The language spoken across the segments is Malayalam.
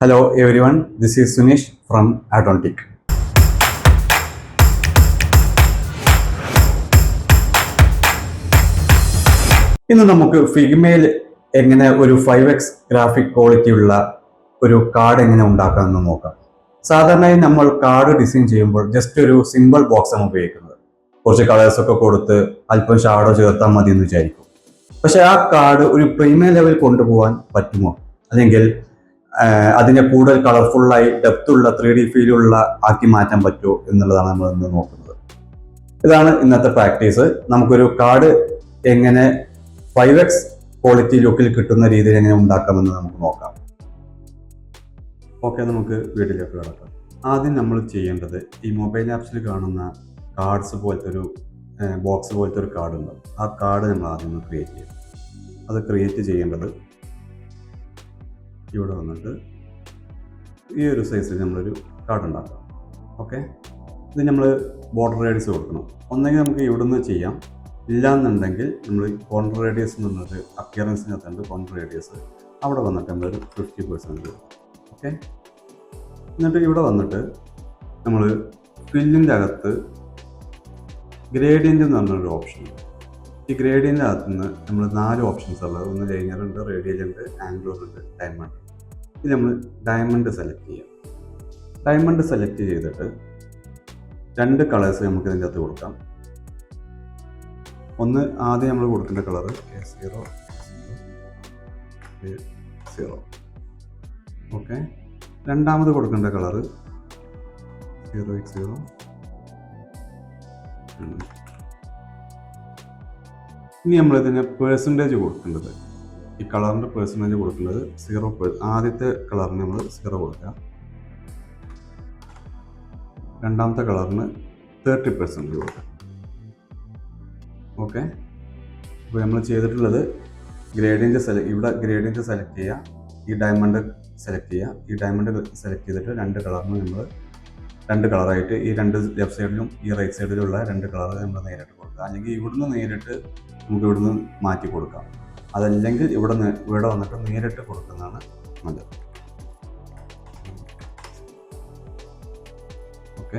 Hello everyone, this is Sunish from Adontic. ഇന്ന് നമുക്ക് ഫിഗ്മയിൽ എങ്ങനെ ഒരു 5x ഗ്രാഫിക് ക്വാളിറ്റി ഉള്ള ഒരു കാർഡ് എങ്ങനെ ഉണ്ടാക്കാമെന്ന് നോക്കാം. സാധാരണയായി നമ്മൾ കാർഡ് ഡിസൈൻ ചെയ്യുമ്പോൾ ജസ്റ്റ് ഒരു സിമ്പിൾ ബോക്സ് ആണ് ഉപയോഗിക്കുന്നത്. കുറച്ച് കളേഴ്സ് ഒക്കെ കൊടുത്ത് അല്പം ഷാഡോ ചേർത്താൽ മതി എന്ന് വിചാരിക്കും. പക്ഷെ ആ കാർഡ് ഒരു പ്രീമിയം ലെവൽ കൊണ്ടുപോകാൻ പറ്റുമോ, അല്ലെങ്കിൽ അതിനെ കൂടുതൽ കളർഫുള്ളായി ഡെപ്തുള്ള 3D ഫീലുള്ള ആക്കി മാറ്റാൻ പറ്റുമോ എന്നുള്ളതാണ് നമ്മൾ ഇന്ന് നോക്കുന്നത്. ഇതാണ് ഇന്നത്തെ പ്രാക്ടീസ്. നമുക്കൊരു കാർഡ് എങ്ങനെ 5x ക്വാളിറ്റി ലുക്കിൽ കിട്ടുന്ന രീതിയിൽ എങ്ങനെ ഉണ്ടാക്കാമെന്ന് നമുക്ക് നോക്കാം. ഓക്കെ, നമുക്ക് വീഡിയോയിലേക്ക് കിടക്കാം. ആദ്യം നമ്മൾ ചെയ്യേണ്ടത്, ഈ മൊബൈൽ ആപ്സിൽ കാണുന്ന കാർഡ്സ് പോലത്തെ ഒരു ബോക്സ് പോലത്തെ ഒരു കാർഡ് ഉണ്ടാവും. ആ കാർഡ് നമ്മൾ ആദ്യം ഒന്ന് ക്രിയേറ്റ് ചെയ്യും. അത് ക്രിയേറ്റ് ചെയ്യേണ്ടത് ഇവിടെ വന്നിട്ട് ഈ ഒരു സൈസിൽ നമ്മളൊരു കാർഡ് ഉണ്ടാക്കാം. ഓക്കെ, ഇത് നമ്മൾ ബോർഡർ റേഡിയസ് കൊടുക്കണം. ഒന്നെങ്കിൽ നമുക്ക് ഇവിടുന്ന് ചെയ്യാം, ഇല്ലയെന്നുണ്ടെങ്കിൽ നമ്മൾ കോർണർ റേഡിയസ് എന്ന് പറഞ്ഞൊരു അപ്പിയറൻസിനകത്തുണ്ട്. കോർണർ റേഡിയസ് അവിടെ വന്നിട്ട് നമ്മളൊരു 50%. ഓക്കെ, എന്നിട്ട് ഇവിടെ വന്നിട്ട് നമ്മൾ ഫില്ലിൻ്റെ അകത്ത് ഗ്രേഡിയൻ്റ് എന്ന് പറഞ്ഞൊരു ഓപ്ഷൻ ഉണ്ട്. ഈ ഗ്രേഡിയൻ്റെ അകത്ത് നിന്ന് നമ്മൾ 4 ഓപ്ഷൻസ് ഉള്ളത്. ഒന്ന് ലൈനർ ഉണ്ട്, റേഡിയൽ ഉണ്ട്, ആംഗുലർ ഉണ്ട്, ഡയമണ്ട്. ഇത് നമ്മൾ ഡയമണ്ട് സെലക്ട് ചെയ്യാം. ഡയമണ്ട് സെലക്ട് ചെയ്തിട്ട് 2 കളേഴ്സ് നമുക്ക് ഇതിൻ്റെ അകത്ത് കൊടുക്കാം. ഒന്ന് ആദ്യം നമ്മൾ കൊടുക്കേണ്ട കളറ് A0 A0. ഓക്കെ, രണ്ടാമത് കൊടുക്കേണ്ട കളറ് 0x0. ഇനി നമ്മളിതിന് പേഴ്സൻറ്റേജ് കൊടുക്കേണ്ടത്, ഈ കളറിൻ്റെ പേഴ്സൻറ്റേജ് കൊടുക്കേണ്ടത് 0. ആദ്യത്തെ കളറിന് നമ്മൾ 0 കൊടുക്കുക. രണ്ടാമത്തെ കളറിന് 30% കൊടുക്കുക. ഓക്കെ, അപ്പോൾ നമ്മൾ ചെയ്തിട്ടുള്ളത് ഗ്രേഡിയൻ്റ് ഇവിടെ ഗ്രേഡിയൻ്റ് സെലക്ട് ചെയ്യുക, ഈ ഡയമണ്ട് സെലക്ട് ചെയ്യുക. ഈ ഡയമണ്ട് സെലക്ട് ചെയ്തിട്ട് 2 കളറിന് നമ്മൾ 2 കളറായിട്ട് ഈ 2 ലെഫ്റ്റ് സൈഡിലും ഈ റൈറ്റ് സൈഡിലുള്ള 2 കളർ നമ്മൾ നേരിട്ട് കൊടുക്കുക. അല്ലെങ്കിൽ ഇവിടുന്ന് നേരിട്ട് നമുക്ക് ഇവിടുന്ന് മാറ്റി കൊടുക്കാം. അതല്ലെങ്കിൽ ഇവിടെ വന്നിട്ട് നേരിട്ട് കൊടുക്കുന്നതാണ് നല്ലത്. ഓക്കെ,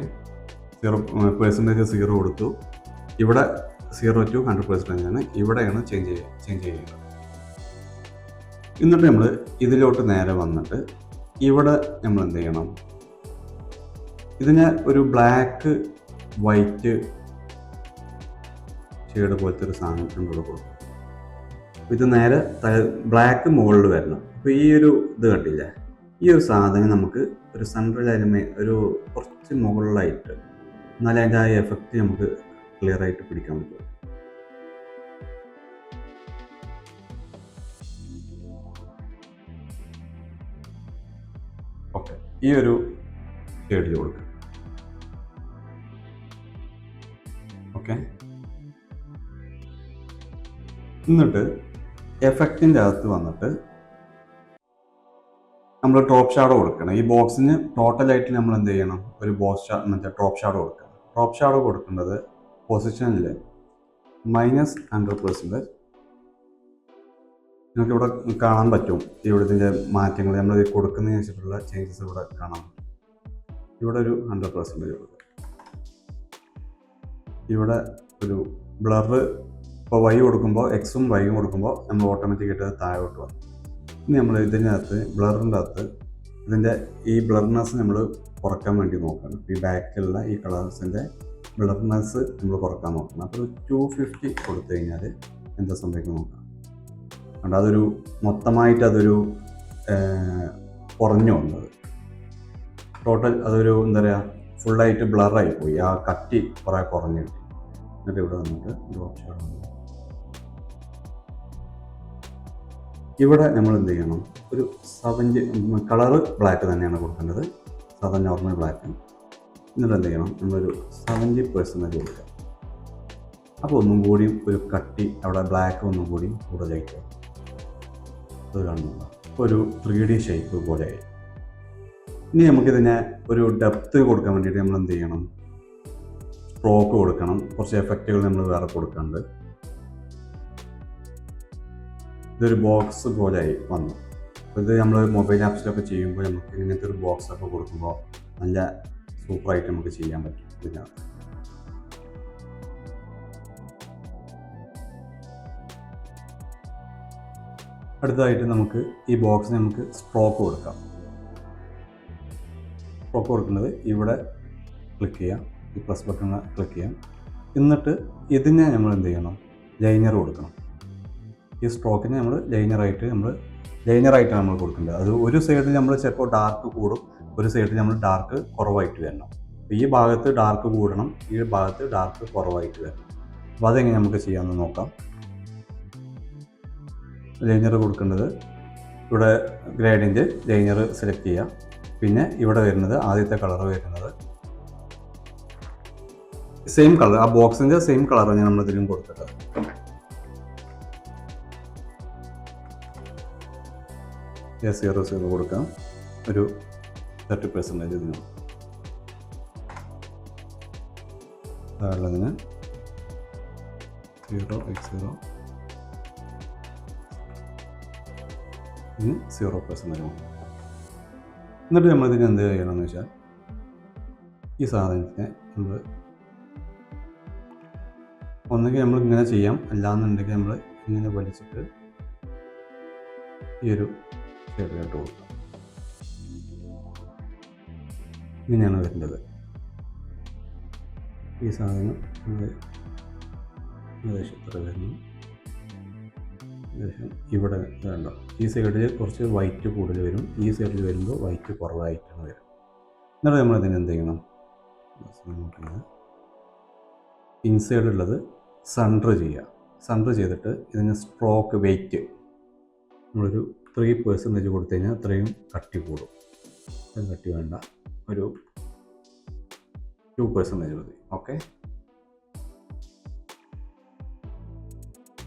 0% കൊടുത്തു. ഇവിടെ 0 to 100% ആണ്. ഇവിടെയാണ് ചേഞ്ച് ചെയ്യുന്നത്. എന്നിട്ട് നമ്മൾ ഇതിലോട്ട് നേരെ വന്നിട്ട് ഇവിടെ നമ്മൾ എന്ത് ചെയ്യണം, ഇതിനെ ഒരു ബ്ലാക്ക് വൈറ്റ് ഷെയ്ഡ് പോലത്തെ ഒരു സാധനത്തിൻ്റെ കൂടെ കൊടുക്കും. ഇത് നേരെ ബ്ലാക്ക് മുകളിൽ വരണം. അപ്പോൾ ഈ ഒരു ഇത് കണ്ടില്ല, ഈ ഒരു സാധനം നമുക്ക് ഒരു സെൻട്രൽ ഒരു കുറച്ച് മുകളിലായിട്ട്, എന്നാലും അതിൻ്റെ ആ എഫക്റ്റ് നമുക്ക് ക്ലിയർ ആയിട്ട് പിടിക്കാൻ പറ്റും. ഓക്കെ, ഈ ഒരു ഷെയ്ഡിൽ കൊടുക്കുക. ഓക്കെ, എന്നിട്ട് എഫക്റ്റിൻ്റെ അകത്ത് വന്നിട്ട് നമ്മൾ ഡ്രോപ്പ് ഷാഡോ കൊടുക്കണം. ഈ ബോക്സിന് ടോട്ടലായിട്ട് നമ്മൾ എന്ത് ചെയ്യണം, ഒരു ഡ്രോപ്പ് ഷാഡോ കൊടുക്കണം. ഡ്രോപ്പ് ഷാഡോ കൊടുക്കേണ്ടത് പൊസിഷനിൽ -100%. നിങ്ങൾക്ക് ഇവിടെ കാണാൻ പറ്റും ഇവിടുത്തെ മാറ്റങ്ങൾ, നമ്മൾ കൊടുക്കുന്നതിന് വെച്ചിട്ടുള്ള ചേഞ്ചസ് ഇവിടെ കാണാൻ പറ്റും. ഇവിടെ ഒരു 100% കൊടുക്കുക. ഇവിടെ ഒരു ബ്ലറ്, ഇപ്പോൾ Y കൊടുക്കുമ്പോൾ Xും Yയും കൊടുക്കുമ്പോൾ നമ്മൾ ഓട്ടോമാറ്റിക്കായിട്ട് അത് താഴോട്ട് വന്നു. ഇനി നമ്മൾ ഇതിനകത്ത് ബ്ലറിൻ്റെ അകത്ത് ഇതിൻ്റെ ഈ ബ്ലർനെസ് നമ്മൾ കുറയ്ക്കാൻ വേണ്ടി നോക്കണം. ഈ ബാക്കിലുള്ള ഈ കളേഴ്സിൻ്റെ ബ്ലർനെസ് നമ്മൾ കുറക്കാൻ നോക്കണം. അപ്പോൾ 250 കൊടുത്തു കഴിഞ്ഞാൽ എന്താ സംഭവിക്കും നോക്കാം. അതുകൊണ്ട് അതൊരു മൊത്തമായിട്ട് അതൊരു കുറഞ്ഞു വന്നത്, ടോട്ടൽ അതൊരു എന്താ പറയുക, ഫുള്ളായിട്ട് ബ്ലറായി പോയി. ആ കട്ടി കുറേ കുറഞ്ഞു കിട്ടി. എന്നിട്ട് ഇവിടെ വന്നിട്ട് ഡ്രോപ്പ് ഷാഡോ ഇവിടെ നമ്മൾ എന്ത് ചെയ്യണം, ഒരു 7 കളറ് ബ്ലാക്ക് തന്നെയാണ് കൊടുക്കേണ്ടത്, സാധാരണ നോർമൽ ബ്ലാക്ക്. എന്നിട്ട് എന്ത് ചെയ്യണം, നമ്മളൊരു 70% കൊടുക്കുക. അപ്പോൾ ഒന്നും കൂടി ഒരു കട്ടി അവിടെ ബ്ലാക്ക് ഒന്നും കൂടി കൂടുതലായിട്ട് അത് കാണുന്നുണ്ട്. അപ്പോൾ ഒരു 3D ഷേപ്പ് പോലെയായി. ഇനി നമുക്കിതിനെ ഒരു ഡെപ്ത്ത് കൊടുക്കാൻ വേണ്ടിയിട്ട് നമ്മൾ എന്ത് ചെയ്യണം, സ്ട്രോക്ക് കൊടുക്കണം. കുറച്ച് എഫക്റ്റുകൾ നമ്മൾ വേറെ കൊടുക്കാണ്ട്. ഇതൊരു ബോക്സ് പോലെയായി വന്നു. ഇത് നമ്മൾ മൊബൈൽ ആപ്സിലൊക്കെ ചെയ്യുമ്പോൾ നമുക്ക് ഇങ്ങനത്തെ ഒരു ബോക്സൊക്കെ കൊടുക്കുമ്പോൾ നല്ല സൂപ്പറായിട്ട് നമുക്ക് ചെയ്യാൻ പറ്റും ഇതിനകത്ത്. അടുത്തതായിട്ട് നമുക്ക് ഈ ബോക്സിന് നമുക്ക് സ്ട്രോക്ക് കൊടുക്കാം. സ്ട്രോക്ക് കൊടുക്കുന്നത് ഇവിടെ ക്ലിക്ക് ചെയ്യാം, ഈ പ്ലസ് ബട്ടൺ ക്ലിക്ക് ചെയ്യാം. എന്നിട്ട് ഇതിനെ നമ്മൾ എന്ത് ചെയ്യണം, ലൈനർ കൊടുക്കണം. ഈ സ്ട്രോക്കിനെ നമ്മൾ ലൈനറായിട്ടാണ് നമ്മൾ കൊടുക്കേണ്ടത്. അത് ഒരു സൈഡിൽ നമ്മൾ ചിലപ്പോൾ ഡാർക്ക് കൂടും, ഒരു സൈഡിൽ നമ്മൾ ഡാർക്ക് കുറവായിട്ട് വരണം. ഈ ഭാഗത്ത് ഡാർക്ക് കൂടണം, ഈ ഭാഗത്ത് ഡാർക്ക് കുറവായിട്ട് വരണം. അപ്പോൾ അതെങ്ങനെ നമുക്ക് ചെയ്യാമെന്ന് നോക്കാം. ലൈനർ കൊടുക്കേണ്ടത് ഇവിടെ ഗ്രേഡിയൻറ്റ് ലൈനർ സെലക്ട് ചെയ്യാം. പിന്നെ ഇവിടെ വരുന്നത് ആദ്യത്തെ കളർ വരുന്നത് സെയിം കളർ, ആ ബോക്സിൻ്റെ സെയിം കളറാണ് നമ്മൾ ഇതിലും കൊടുത്തിട്ടത്. S00 കൊടുക്കാം, ഒരു 30% ഇതിന്. ഉള്ളതിന് 0x0 ഇതിന് 0%. എന്നിട്ട് നമ്മളിതിന് എന്ത് ചെയ്യണമെന്ന് വെച്ചാൽ ഈ സാധനത്തിനെ നമ്മൾ ഒന്നുകിൽ നമ്മൾ ഇങ്ങനെ ചെയ്യാം, അല്ലാന്നുണ്ടെങ്കിൽ നമ്മൾ ഇങ്ങനെ വലിച്ചിട്ട് ഈ ഒരു ഷേഡിലോട്ട് കൊടുക്കാം. ഇങ്ങനെയാണ് വരേണ്ടത്. ഈ സാധനം ഏകദേശം ഇത്ര വരുന്നു. ഏകദേശം ഇവിടെ വേണ്ട, ഈ സൈഡിൽ കുറച്ച് വൈറ്റ് കൂടുതൽ വരും, ഈ സൈഡിൽ വരുമ്പോൾ വൈറ്റ് കുറവായിട്ടാണ് വരും. എന്നിട്ട് നമ്മൾ ഇതിന് എന്ത് ചെയ്യണം, ഇൻസൈഡ് ഉള്ളത് സൺഡർ ചെയ്യുക. സൺഡർ ചെയ്തിട്ട് ഇതിന് സ്ട്രോക്ക് വെയിറ്റ് നമ്മളൊരു 3% കൊടുത്തു കഴിഞ്ഞാൽ അത്രയും കട്ടി കൂടും. കട്ടി വേണ്ട, ഒരു 2% മതി. ഓക്കെ,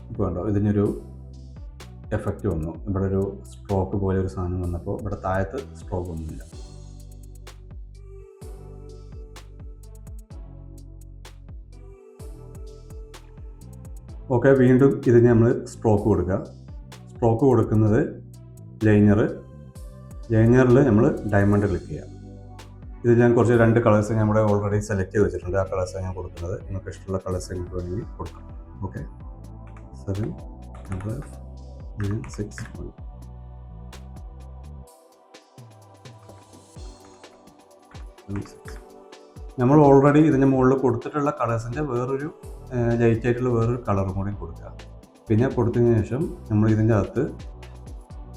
ഇപ്പോൾ വേണ്ടോ ഇതിനൊരു എഫക്റ്റ് വന്നു. ഇവിടെ ഒരു സ്ട്രോക്ക് പോലെ ഒരു സാധനം വന്നപ്പോൾ ഇവിടെ താഴത്ത് സ്ട്രോക്ക് ഒന്നുമില്ല. ഓക്കെ, വീണ്ടും ഇതിന് നമ്മൾ സ്ട്രോക്ക് കൊടുക്കുക. സ്ട്രോക്ക് കൊടുക്കുന്നത് ലൈനറിൽ നമ്മൾ ഡയമണ്ട് ക്ലിക്ക് ചെയ്യുക. ഇത് ഞാൻ കുറച്ച് 2 കളേഴ്സ് ഞാൻ ഇവിടെ ഓൾറെഡി സെലക്ട് ചെയ്ത് വെച്ചിട്ടുണ്ട്. ആ കളേഴ്സാണ് ഞാൻ കൊടുക്കുന്നത്. നിങ്ങൾക്ക് ഇഷ്ടമുള്ള കളേഴ്സ് എനിക്ക് വേണമെങ്കിൽ കൊടുക്കാം. ഓക്കെ, 7 9 6 1. നമ്മൾ ഓൾറെഡി ഇതിൻ്റെ മുകളിൽ കൊടുത്തിട്ടുള്ള കളേഴ്സിൻ്റെ വേറൊരു ലൈറ്റ് ആയിട്ടുള്ള വേറൊരു കളറും കൂടി കൊടുക്കുക. പിന്നെ കൊടുത്തതിന് ശേഷം നമ്മൾ ഇതിൻ്റെ അകത്ത്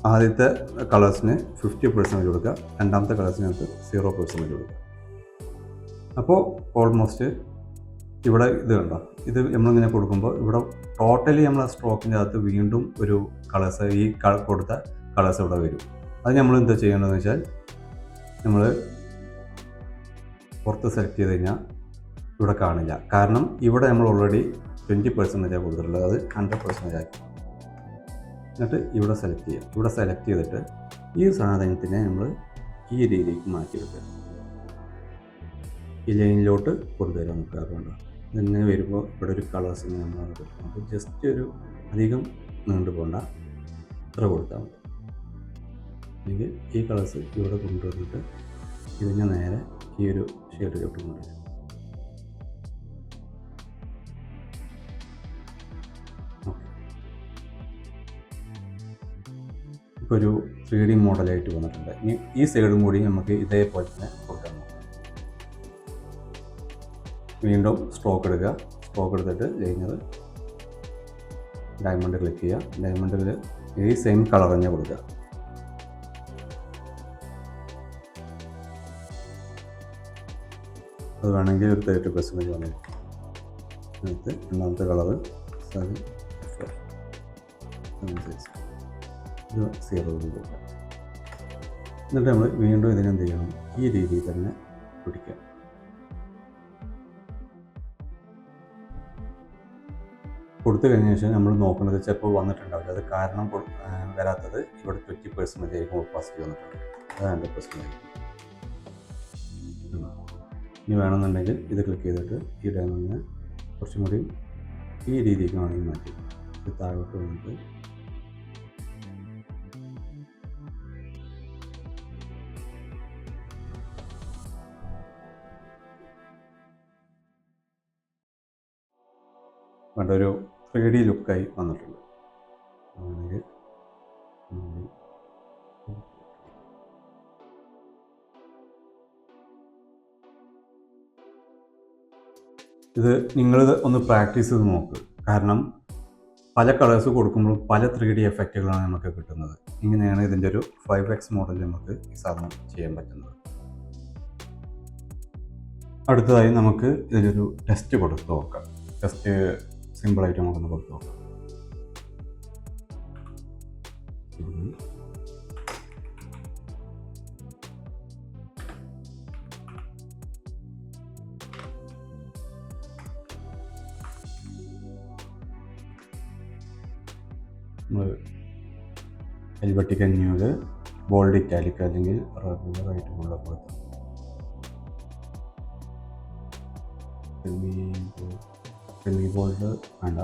ആദ്യത്തെ കളേഴ്സിന് 50% കൊടുക്കുക, രണ്ടാമത്തെ കളേഴ്സിനകത്ത് 0% കൊടുക്കുക. അപ്പോൾ ഓൾമോസ്റ്റ് ഇവിടെ ഇത് കണ്ടോ, ഇത് നമ്മളിങ്ങനെ കൊടുക്കുമ്പോൾ ഇവിടെ ടോട്ടലി നമ്മൾ ആ സ്ട്രോക്കിൻ്റെ അകത്ത് വീണ്ടും ഒരു കളേഴ്സ്, ഈ കൊടുത്ത കളേഴ്സ് ഇവിടെ വരും. അത് നമ്മൾ എന്താ ചെയ്യേണ്ടതെന്ന് വെച്ചാൽ നമ്മൾ പുറത്ത് സെലക്ട് ചെയ്ത് കഴിഞ്ഞാൽ ഇവിടെ കാണില്ല. കാരണം ഇവിടെ നമ്മൾ ഓൾറെഡി 20% കൊടുത്തിട്ടുള്ളത്, അത് 100% ആക്കി. എന്നിട്ട് ഇവിടെ സെലക്ട് ചെയ്യുക. ഇവിടെ സെലക്ട് ചെയ്തിട്ട് ഈ സാധനത്തിനെ നമ്മൾ ഈ രീതിക്ക് മാറ്റിയെടുക്കുക. ഈ ലൈനിലോട്ട് കൊണ്ടുവരാൻ നോക്കാറുണ്ട്. ഇതിങ്ങനെ വരുമ്പോൾ ഇവിടെ ഒരു കളേഴ്സ് നമ്മൾ എടുക്കും. അപ്പോൾ ജസ്റ്റ് ഒരു അധികം നീണ്ടു പോകണ്ട, ഇത്ര കൊടുത്താൽ മതി. അല്ലെങ്കിൽ ഈ കളേഴ്സ് ഇവിടെ കൊണ്ടുവന്നിട്ട് ഇതിനെ നേരെ ഈ ഒരു ഷെയ്ഡിലോട്ട് കൊണ്ടുവരും. ഇപ്പോൾ ഒരു 3D മോഡലായിട്ട് വന്നിട്ടുണ്ട്. ഈ സൈഡും കൂടി നമുക്ക് ഇതേപോലെ തന്നെ കൊടുക്കാൻ നോക്കാം. വീണ്ടും സ്ട്രോക്ക് എടുക്കുക. സ്ട്രോക്ക് എടുത്തിട്ട് ലൈനർ ഡയമണ്ട് ക്ലിക്ക് ചെയ്യുക. ഡയമണ്ടിൽ ഈ സെയിം കളർ തന്നെ കൊടുക്കുക. അത് വേണമെങ്കിൽ ഒരു 30% വന്നിരിക്കും. എന്നിട്ട് രണ്ടാമത്തെ കളറ് 7 0 കൊടുക്കുക. എന്നിട്ട് നമ്മൾ വീണ്ടും ഇതിനെന്ത് ചെയ്യണം, ഈ രീതിയിൽ തന്നെ പിടിക്കുക. കൊടുത്തു കഴിഞ്ഞ ശേഷം നമ്മൾ നോക്കുന്നത് ചിലപ്പോൾ വന്നിട്ടുണ്ടാവില്ല. അത് കാരണം വരാത്തത് ഇവിടെ 20% ആയിരിക്കും ഓപ്പോസിറ്റ് വന്നിട്ടുണ്ട്, അത് 100% ആയിരിക്കും. ഇനി വേണമെന്നുണ്ടെങ്കിൽ ഇത് ക്ലിക്ക് ചെയ്തിട്ട് ഈ ഡയമണ്ടിനെ കുറച്ചും കൂടി ഈ രീതിക്ക് വേണമെങ്കിൽ മാറ്റി ഇത് താഴോട്ട് വന്നിട്ട് വേണ്ടൊരു 3D ലുക്കായി വന്നിട്ടുണ്ട്. അങ്ങനെ ഇത് നിങ്ങൾ ഒന്ന് പ്രാക്ടീസ് ചെയ്ത് നോക്ക്. കാരണം പല കളേഴ്സ് കൊടുക്കുമ്പോൾ പല 3D എഫക്റ്റുകളാണ് നമുക്ക് കിട്ടുന്നത്. ഇങ്ങനെയാണ് ഇതിൻ്റെ ഒരു 5x മോഡൽ നമുക്ക് ഈ സാധനം ചെയ്യാൻ പറ്റുന്നത്. അടുത്തതായി നമുക്ക് ഇതിലൊരു ടെസ്റ്റ് കൊടുത്ത് നോക്കാം. ടെസ്റ്റ് സിമ്പിളായിട്ട് നമുക്കൊന്ന് കൊടുത്ത് നോക്കാം. നമ്മൾ എൽബട്ടി കന്യൂല് ബോൾഡ് ഇറ്റാലിക് അല്ലെങ്കിൽ റെഗുലർ ആയിട്ടുള്ള കൊടുത്തു. സെമി ബോൾഡ് വേണ്ട,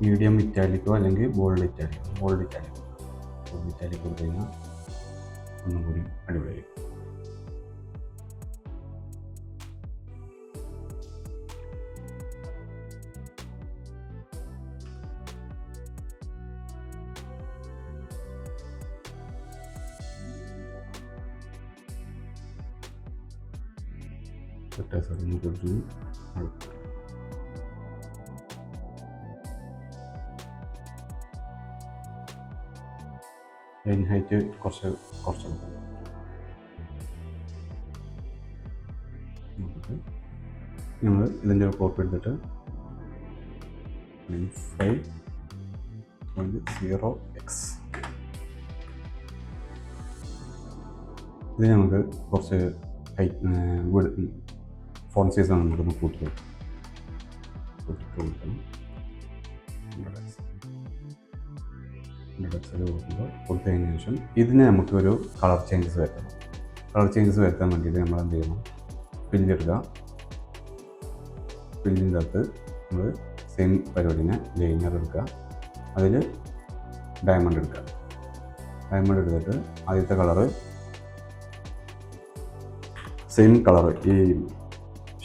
മീഡിയം ഇറ്റാലിക്കോ അല്ലെങ്കിൽ ബോൾഡ് ഇറ്റാലിക് കൊടുത്തു കഴിഞ്ഞാൽ ഒന്നും കൂടി അടിപൊളിയായിരിക്കും. വ്യത്യാസം കൊടുത്തു. ലൈൻ ഹൈറ്റ് കുറച്ച് നമ്മൾ ഇതിൻ്റെ കോപ്പി എടുത്തിട്ട് 5.0x ഇത് നമുക്ക് കുറച്ച് ഹൈറ്റ് ഫോൺ സൈസാണ് നമുക്കൊന്ന് കൂട്ടി കൊടുക്കണം. കൊടുത്തതിന് ശേഷം ഇതിനെ നമുക്കൊരു കളർ ചേഞ്ചസ് വരുത്തണം. കളർ ചേഞ്ചസ് വരുത്താൻ വേണ്ടിയിട്ട് നമ്മൾ എന്ത് ചെയ്യണം, ഫില്ലെടുക്കുക. ഫില്ലിൻ്റെ അകത്ത് നമ്മൾ സെയിം പരിപാടിനെ ലൈനർ എടുക്കുക, അതിൽ ഡയമണ്ട് എടുക്കുക. ഡയമണ്ട് എടുത്തിട്ട് ആദ്യത്തെ കളറ് സെയിം കളറ്, ഈ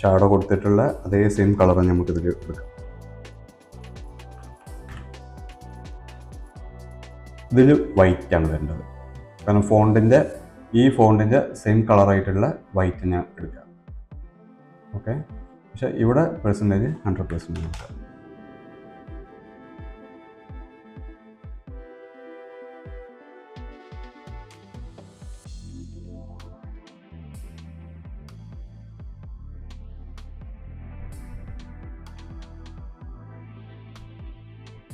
ഷാഡോ കൊടുത്തിട്ടുള്ള അതേ സെയിം കളറ് നമുക്കിതിൽ എടുക്കാം. ഇതിൽ വൈറ്റ് ആണ് വരേണ്ടത്, കാരണം ഈ ഫോണ്ടിൻ്റെ സെയിം കളറായിട്ടുള്ള വൈറ്റ് ഞാൻ എടുക്കാം. ഓക്കെ, പക്ഷെ ഇവിടെ 100% എടുക്കാം.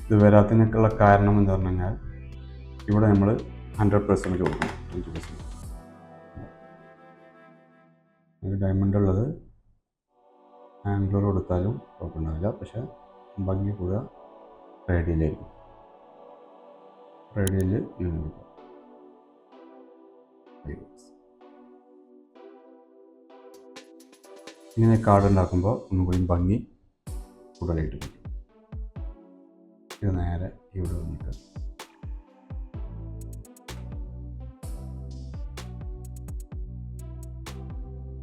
ഇത് വരാത്തതിനൊക്കെയുള്ള കാരണം എന്ന് പറഞ്ഞു കഴിഞ്ഞാൽ ഇവിടെ നമ്മൾ 100% കൊടുക്കണം. 20% ഡയമണ്ട് ഉള്ളത് ആംഗുലർ കൊടുത്താലും കുഴപ്പമുണ്ടാവില്ല, പക്ഷെ ഭംഗി കൂടുക റേഡിയലായിരിക്കും. റേഡിയല് ഇങ്ങനെ കാർഡ് ഉണ്ടാക്കുമ്പോൾ ഒന്നുകൂടി ഭംഗി കൂടുതലായിട്ട് കിട്ടും. ഇത് നേരെ ഇവിടെ വന്നിട്ട്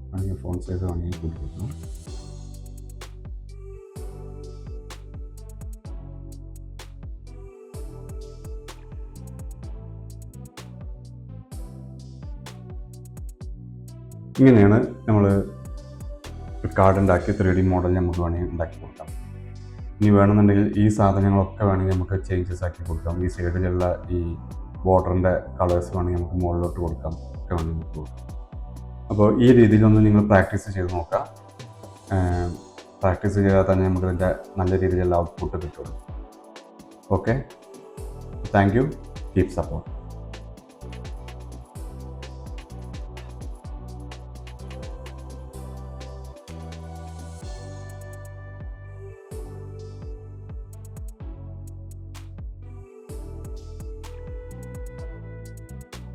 വേണമെങ്കിൽ ഫോൺ സൈസ് വേണമെങ്കിൽ കൂട്ടി കൊടുക്കണം. ഇങ്ങനെയാണ് നമ്മൾ കാർഡ് ഉണ്ടാക്കി 3D മോഡൽ നമുക്ക് വേണമെങ്കിൽ ഉണ്ടാക്കി കൊടുക്കാം. ഇനി വേണമെന്നുണ്ടെങ്കിൽ ഈ സാധനങ്ങളൊക്കെ വേണമെങ്കിൽ നമുക്ക് ചേഞ്ചസ് ആക്കി കൊടുക്കാം. ഈ സൈഡിലുള്ള ഈ ബോർഡറിൻ്റെ കളേഴ്സ് വേണമെങ്കിൽ നമുക്ക് മുകളിലോട്ട് കൊടുക്കാം, ഒക്കെ വേണമെങ്കിൽ കൊടുക്കാം. അപ്പോൾ ഈ രീതിയിലൊന്ന് നിങ്ങൾ പ്രാക്ടീസ് ചെയ്ത് നോക്കാം. പ്രാക്ടീസ് ചെയ്താൽ തന്നെ നമുക്ക് ഇതിൻ്റെ നല്ല രീതിയിലുള്ള ഔട്ട്പുട്ട് കിട്ടുള്ളൂ. Okay, thank you, keep support.